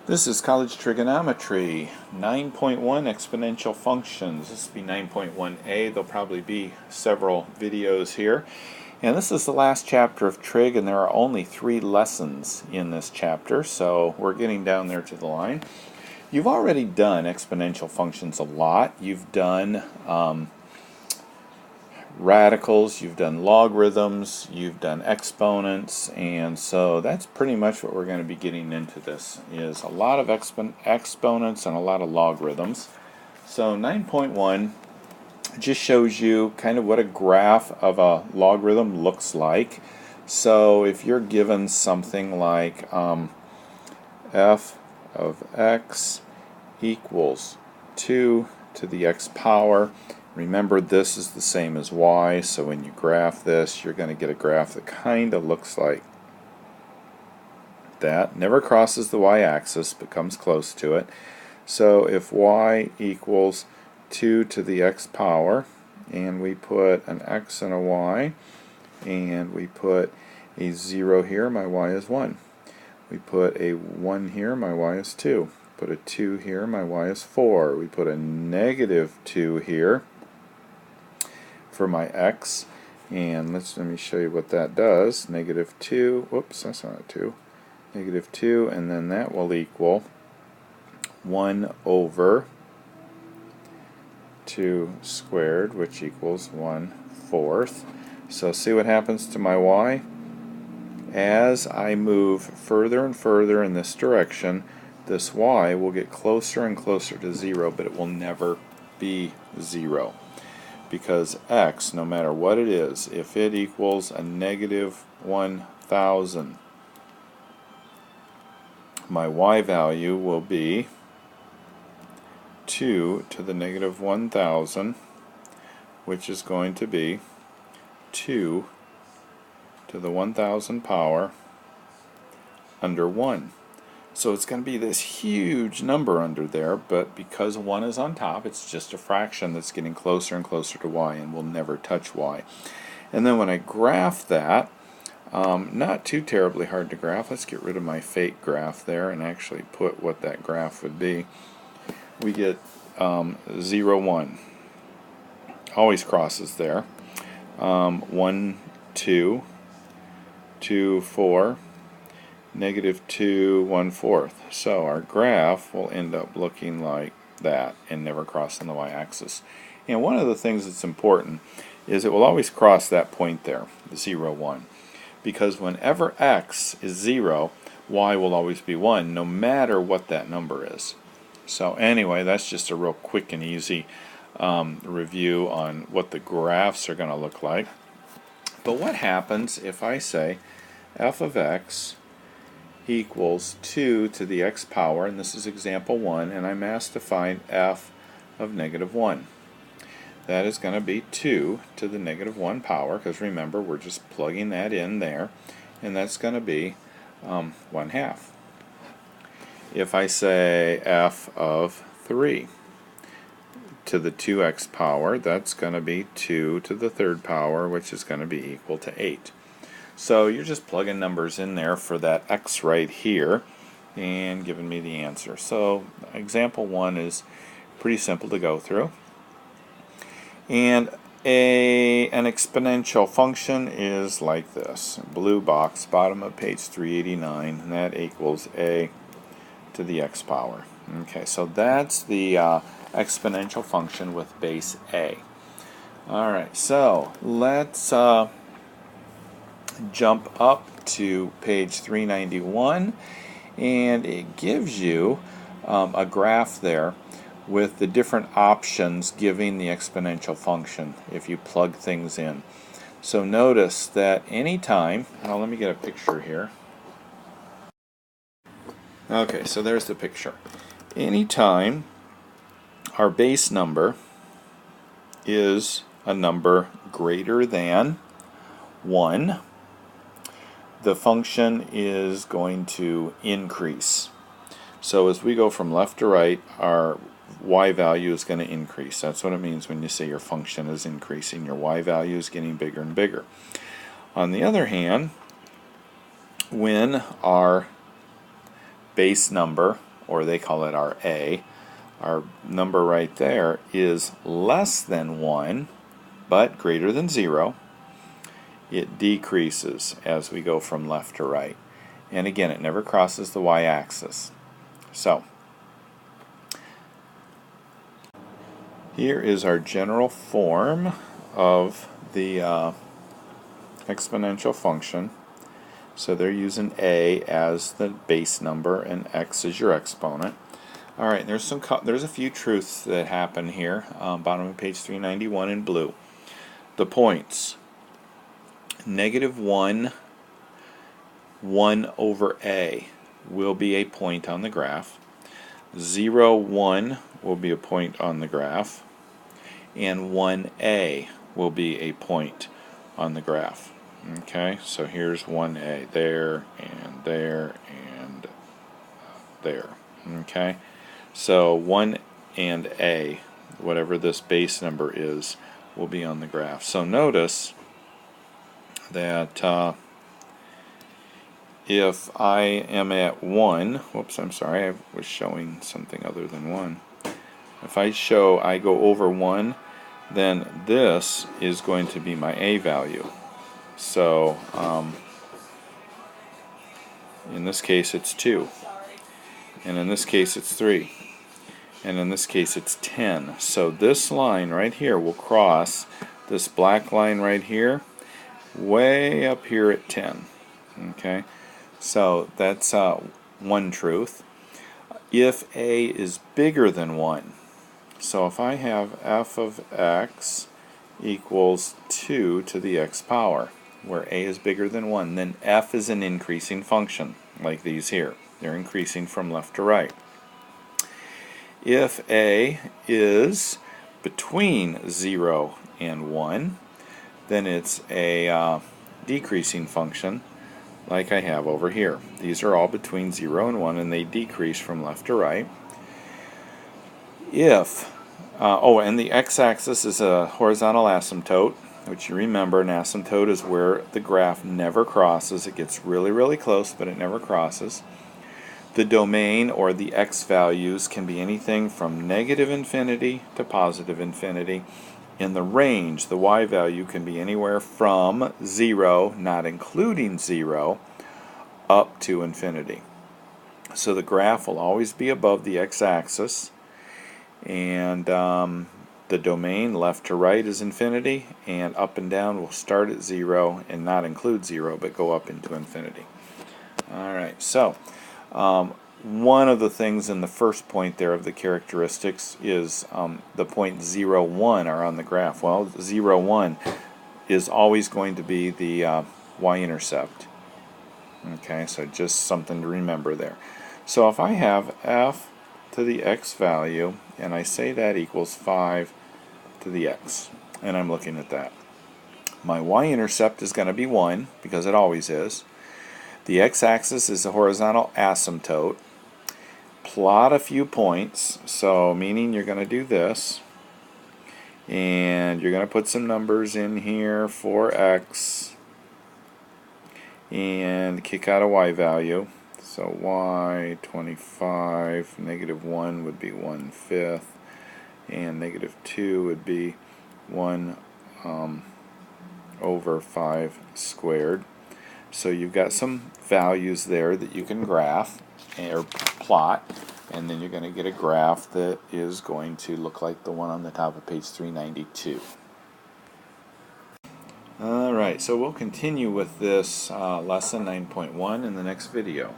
This is college trigonometry, 9.1 exponential functions. This will be 9.1a. There'll probably be several videos here. And this is the last chapter of trig, and there are only 3 lessons in this chapter, so we're getting down there to the line. You've already done exponential functions a lot. You've done radicals, you've done logarithms, you've done exponents, and so that's pretty much what we're going to be getting into. This is a lot of exponents and a lot of logarithms. So 9.1 just shows you kind of what a graph of a logarithm looks like. So if you're given something like f of x equals 2 to the x power, remember, this is the same as y, so when you graph this, you're going to get a graph that kind of looks like that. Never crosses the y-axis, but comes close to it. So if y equals 2 to the x power, and we put an x and a y, and we put a 0 here, my y is 1. We put a 1 here, my y is 2. Put a 2 here, my y is 4. We put a negative 2 here for my x, and let me show you what that does. Negative 2, whoops, that's not a 2. Negative 2, and then that will equal 1 over 2 squared, which equals 1/4. So see what happens to my y? As I move further and further in this direction, this y will get closer and closer to 0, but it will never be 0. Because x, no matter what it is, if it equals a negative 1,000, my y value will be 2 to the negative 1,000, which is going to be 2 to the 1,000 power under 1. So it's going to be this huge number under there, but because 1 is on top, it's just a fraction that's getting closer and closer to y and will never touch y. And then when I graph that, not too terribly hard to graph. Let's get rid of my fake graph there and actually put what that graph would be. We get 0, 1. Always crosses there. 1, 2, 2, 4. Negative 2, 1/4. So our graph will end up looking like that and never crossing the y-axis. And one of the things that's important is it will always cross that point there, 0, 1. Because whenever x is 0, y will always be 1, no matter what that number is. So anyway, that's just a real quick and easy review on what the graphs are going to look like. But what happens if I say f of x equals 2 to the x power, and this is example 1, and I'm asked to find f of negative 1. That is going to be 2 to the negative 1 power, because remember, we're just plugging that in there, and that's going to be 1/2. If I say f of 3 to the 2x power, that's going to be 2 to the 3rd power, which is going to be equal to 8. So you're just plugging numbers in there for that x right here and giving me the answer. So example 1 is pretty simple to go through. And an exponential function is like this. Blue box, bottom of page 389, and that equals a to the x power. Okay, so that's the exponential function with base a. Alright, so let's jump up to page 391, and it gives you a graph there with the different options giving the exponential function if you plug things in. So notice that anytime, now let me get a picture here. Okay, so there's the picture. Anytime our base number is a number greater than 1, the function is going to increase. So as we go from left to right, our y value is going to increase. That's what it means when you say your function is increasing. Your y value is getting bigger and bigger. On the other hand, when our base number or they call it our A, our number right there, is less than 1, but greater than 0, it decreases as we go from left to right. And again, it never crosses the y-axis. So, here is our general form of the exponential function. So they're using a as the base number and x is your exponent. All right, there's a few truths that happen here. Bottom of page 391 in blue. The points: -1, 1 over a will be a point on the graph. 0, 1 will be a point on the graph, and 1a will be a point on the graph. Okay, so here's 1a there and there and there. Okay, so 1 and a, whatever this base number is, will be on the graph. So notice that if I am at 1, whoops, I'm sorry, I was showing something other than 1. If I go over 1, then this is going to be my a value. So in this case it's 2, and in this case it's 3, and in this case it's 10. So this line right here will cross this black line right here way up here at 10. Okay, so that's one truth. If a is bigger than 1, so if I have f of x equals 2 to the x power, where a is bigger than 1, then f is an increasing function, like these here. They're increasing from left to right. If a is between 0 and 1, then it's a decreasing function, like I have over here. These are all between 0 and 1, and they decrease from left to right. If and the x-axis is a horizontal asymptote, which you remember, an asymptote is where the graph never crosses. It gets really, really close, but it never crosses. The domain, or the x values, can be anything from -infinity to +infinity. In the range, the y value can be anywhere from 0, not including 0, up to infinity. So the graph will always be above the x-axis, and the domain left to right is infinity, and up and down will start at 0 and not include 0 but go up into infinity. Alright, so one of the things in the first point there of the characteristics is the point 0, 1 are on the graph. Well, 0, 1 is always going to be the y-intercept. Okay, so just something to remember there. So if I have f to the x value, and I say that equals 5 to the x, and I'm looking at that, my y-intercept is going to be 1, because it always is. The x-axis is a horizontal asymptote. Plot a few points, so meaning you're going to do this, and you're going to put some numbers in here for x, and kick out a y value. So y, 25, -1 would be 1/5, and -2 would be 1 over 5 squared. So you've got some values there that you can graph or plot, and then you're going to get a graph that is going to look like the one on the top of page 392. Alright, so we'll continue with this lesson 9.1 in the next video.